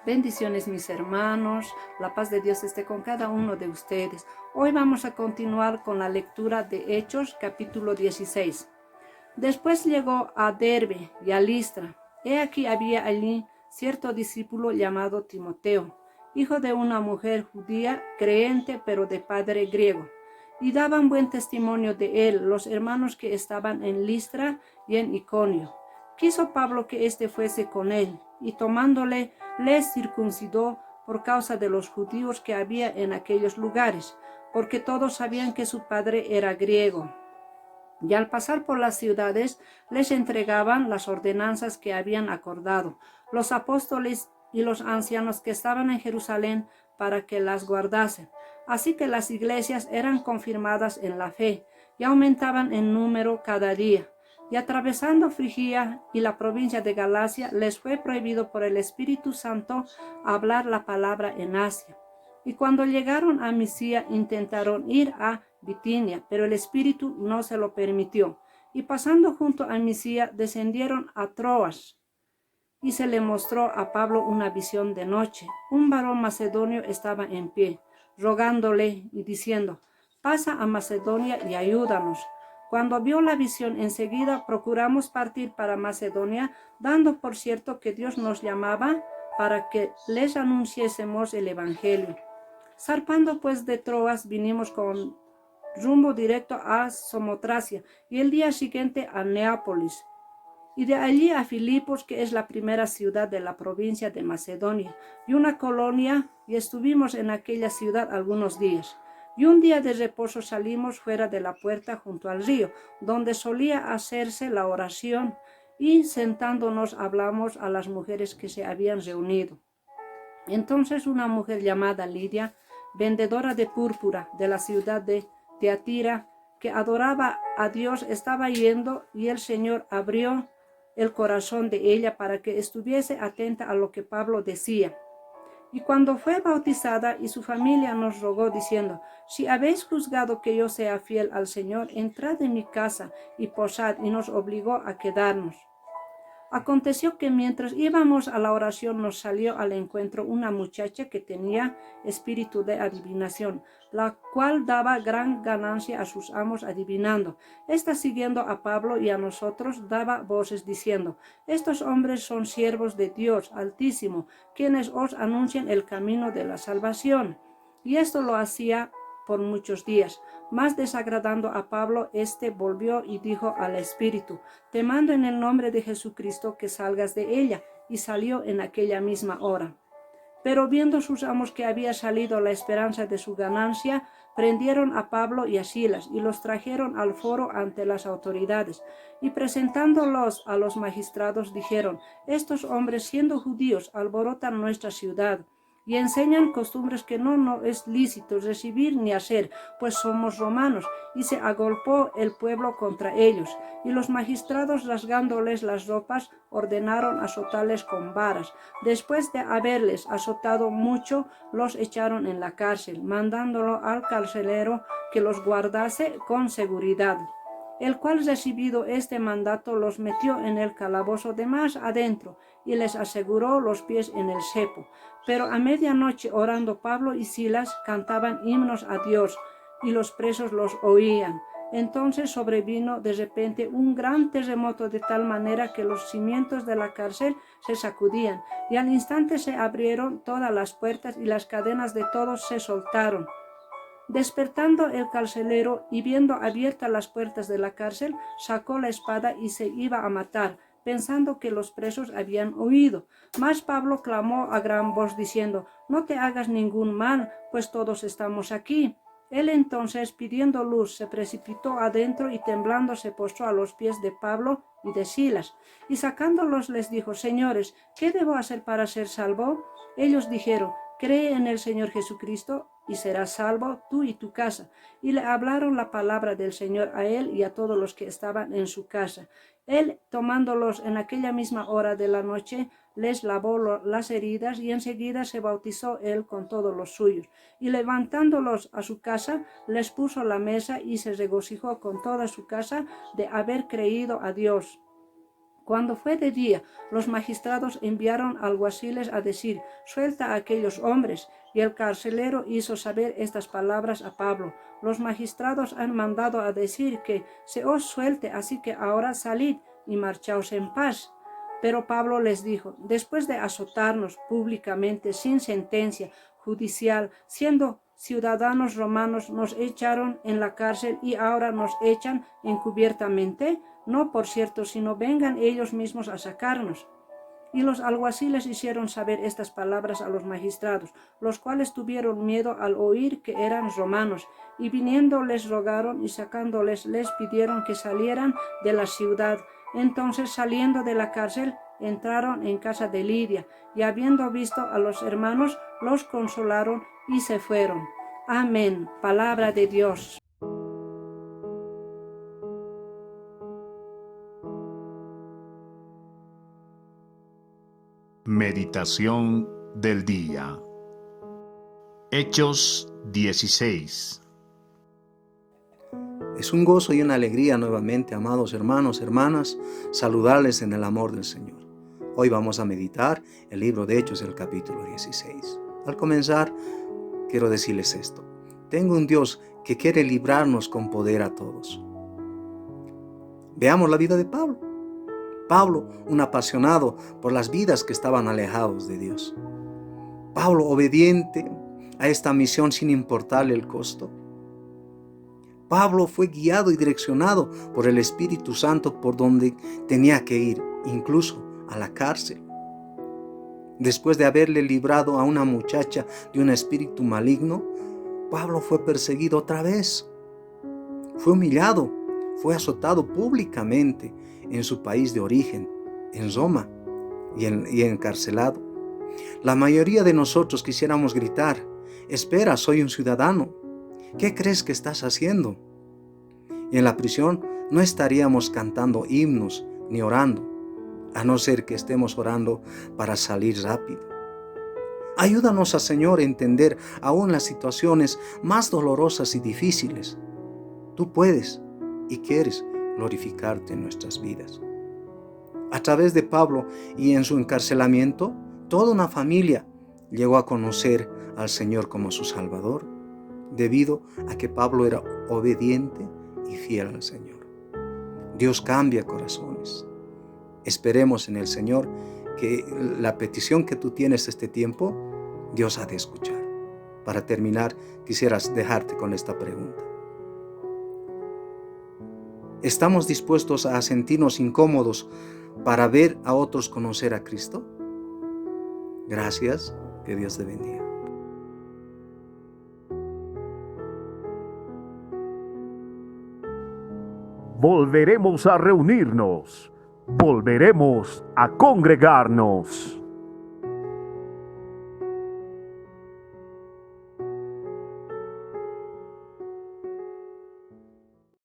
Bendiciones mis hermanos, la paz de Dios esté con cada uno de ustedes. Hoy vamos a continuar con la lectura de Hechos capítulo 16. Después llegó a Derbe y a Listra. He aquí había allí cierto discípulo llamado Timoteo, hijo de una mujer judía, creyente pero de padre griego. Y daban buen testimonio de él los hermanos que estaban en Listra y en Iconio. Quiso Pablo que éste fuese con él, y tomándole, le circuncidó por causa de los judíos que había en aquellos lugares, porque todos sabían que su padre era griego. Y al pasar por las ciudades, les entregaban las ordenanzas que habían acordado los apóstoles y los ancianos que estaban en Jerusalén para que las guardasen. Así que las iglesias eran confirmadas en la fe y aumentaban en número cada día. Y atravesando Frigia y la provincia de Galacia, les fue prohibido por el Espíritu Santo hablar la palabra en Asia. Y cuando llegaron a Misia, intentaron ir a Bitinia, pero el Espíritu no se lo permitió. Y pasando junto a Misia, descendieron a Troas. Y se le mostró a Pablo una visión de noche. Un varón macedonio estaba en pie, rogándole y diciendo: pasa a Macedonia y ayúdanos. Cuando vio la visión, enseguida procuramos partir para Macedonia, dando por cierto que Dios nos llamaba para que les anunciésemos el Evangelio. Zarpando pues de Troas, vinimos con rumbo directo a Samotracia y el día siguiente a Neápolis, y de allí a Filipos, que es la primera ciudad de la provincia de Macedonia, y una colonia, y estuvimos en aquella ciudad algunos días. Y un día de reposo salimos fuera de la puerta junto al río, donde solía hacerse la oración, y sentándonos hablamos a las mujeres que se habían reunido. Entonces una mujer llamada Lidia, vendedora de púrpura de la ciudad de Teatira, que adoraba a Dios, estaba yendo, y el Señor abrió el corazón de ella para que estuviese atenta a lo que Pablo decía. Y cuando fue bautizada y su familia nos rogó diciendo: si habéis juzgado que yo sea fiel al Señor, entrad en mi casa y posad, y nos obligó a quedarnos. Aconteció que mientras íbamos a la oración nos salió al encuentro una muchacha que tenía espíritu de adivinación, la cual daba gran ganancia a sus amos adivinando. Esta, siguiendo a Pablo y a nosotros, daba voces diciendo: estos hombres son siervos de Dios Altísimo, quienes os anuncian el camino de la salvación. Y esto lo hacía por muchos días. Más desagradando a Pablo, éste volvió y dijo al espíritu: te mando en el nombre de Jesucristo que salgas de ella. Y salió en aquella misma hora. Pero viendo sus amos que había salido la esperanza de su ganancia, prendieron a Pablo y a Silas y los trajeron al foro ante las autoridades. Y presentándolos a los magistrados dijeron: estos hombres, siendo judíos, alborotan nuestra ciudad y enseñan costumbres que no es lícito recibir ni hacer, pues somos romanos. Y se agolpó el pueblo contra ellos, y los magistrados, rasgándoles las ropas, ordenaron azotarles con varas. Después de haberles azotado mucho, los echaron en la cárcel, mandándolo al carcelero que los guardase con seguridad, el cual, recibido este mandato, los metió en el calabozo de más adentro y les aseguró los pies en el cepo. Pero a medianoche, orando, Pablo y Silas cantaban himnos a Dios, y los presos los oían. Entonces sobrevino de repente un gran terremoto, de tal manera que los cimientos de la cárcel se sacudían, y al instante se abrieron todas las puertas y las cadenas de todos se soltaron. Despertando el carcelero y viendo abiertas las puertas de la cárcel, sacó la espada y se iba a matar, pensando que los presos habían huido. Mas Pablo clamó a gran voz diciendo: no te hagas ningún mal, pues todos estamos aquí. Él entonces, pidiendo luz, se precipitó adentro y temblando se postró a los pies de Pablo y de Silas. Y sacándolos les dijo: señores, ¿qué debo hacer para ser salvo? Ellos dijeron: cree en el Señor Jesucristo y serás salvo tú y tu casa. Y le hablaron la palabra del Señor a él y a todos los que estaban en su casa. Él, tomándolos en aquella misma hora de la noche, les lavó las heridas, y enseguida se bautizó él con todos los suyos. Y levantándolos a su casa, les puso la mesa y se regocijó con toda su casa de haber creído a Dios. Cuando fue de día, los magistrados enviaron alguaciles a decir: suelta a aquellos hombres. Y el carcelero hizo saber estas palabras a Pablo: los magistrados han mandado a decir que se os suelte, así que ahora salid y marchaos en paz. Pero Pablo les dijo: después de azotarnos públicamente sin sentencia judicial, siendo ciudadanos romanos, nos echaron en la cárcel y ahora nos echan encubiertamente. No, por cierto, sino vengan ellos mismos a sacarnos. Y los alguaciles hicieron saber estas palabras a los magistrados, los cuales tuvieron miedo al oír que eran romanos, y viniendo les rogaron y sacándoles les pidieron que salieran de la ciudad. Entonces, saliendo de la cárcel, entraron en casa de Lidia, y habiendo visto a los hermanos, los consolaron y se fueron. Amén. Palabra de Dios. Meditación del día. Hechos 16. Es un gozo y una alegría nuevamente, amados hermanos, hermanas, saludarles en el amor del Señor. Hoy vamos a meditar el libro de Hechos, el capítulo 16. Al comenzar, quiero decirles esto. Tengo un Dios que quiere librarnos con poder a todos. Veamos la vida de Pablo. Pablo, un apasionado por las vidas que estaban alejados de Dios. Pablo, obediente a esta misión sin importarle el costo. Pablo fue guiado y direccionado por el Espíritu Santo por donde tenía que ir, incluso a la cárcel. Después de haberle librado a una muchacha de un espíritu maligno, Pablo fue perseguido otra vez. Fue humillado, fue azotado públicamente en su país de origen, en Roma, y encarcelado. La mayoría de nosotros quisiéramos gritar: espera, soy un ciudadano. ¿Qué crees que estás haciendo? Y en la prisión no estaríamos cantando himnos ni orando, a no ser que estemos orando para salir rápido. Ayúdanos, Señor, a entender aún las situaciones más dolorosas y difíciles. Tú puedes y quieres glorificarte en nuestras vidas. A través de Pablo y en su encarcelamiento, toda una familia llegó a conocer al Señor como su Salvador, debido a que Pablo era obediente y fiel al Señor. Dios cambia corazones. Esperemos en el Señor que la petición que tú tienes este tiempo, Dios ha de escuchar. Para terminar, quisieras dejarte con esta pregunta. ¿Estamos dispuestos a sentirnos incómodos para ver a otros conocer a Cristo? Gracias, que Dios te bendiga. Volveremos a reunirnos, volveremos a congregarnos.